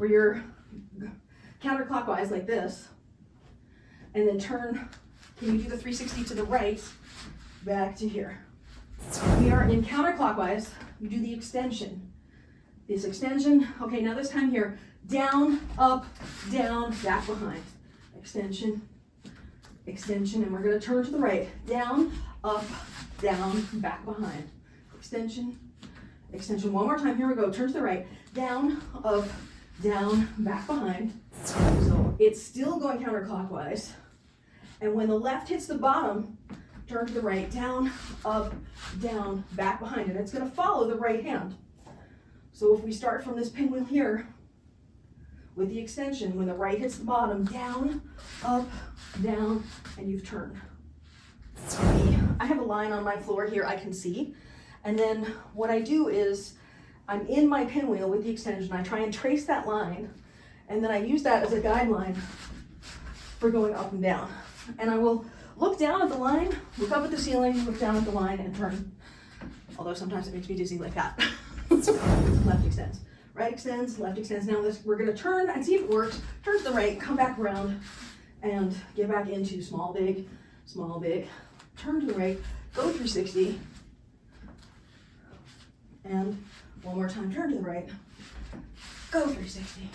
where you're counterclockwise like this, and then turn, can you do the 360 to the right, back to here. We are in counterclockwise, you do the extension. This extension, okay, now this time here, down, up, down, back behind. Extension, extension, and we're gonna turn to the right. Down, up, down, back behind. Extension, extension. One more time, here we go. Turn to the right. Down, up, down, back behind. So it's still going counterclockwise. And when the left hits the bottom, turn to the right. Down, up, down, back behind. And it's gonna follow the right hand. So if we start from this pinwheel here, with the extension, when the right hits the bottom, down, up, down, and you've turned. I have a line on my floor here I can see, and then what I do is, I'm in my pinwheel with the extension, I try and trace that line, and then I use that as a guideline for going up and down. And I will look down at the line, look up at the ceiling, look down at the line, and turn. Although sometimes it makes me dizzy like that. Left extends. Right extends, left extends. Now we're gonna turn and see if it works. Turn to the right, come back around, and get back into small, big, turn to the right, go 360, and one more time, turn to the right, go 360,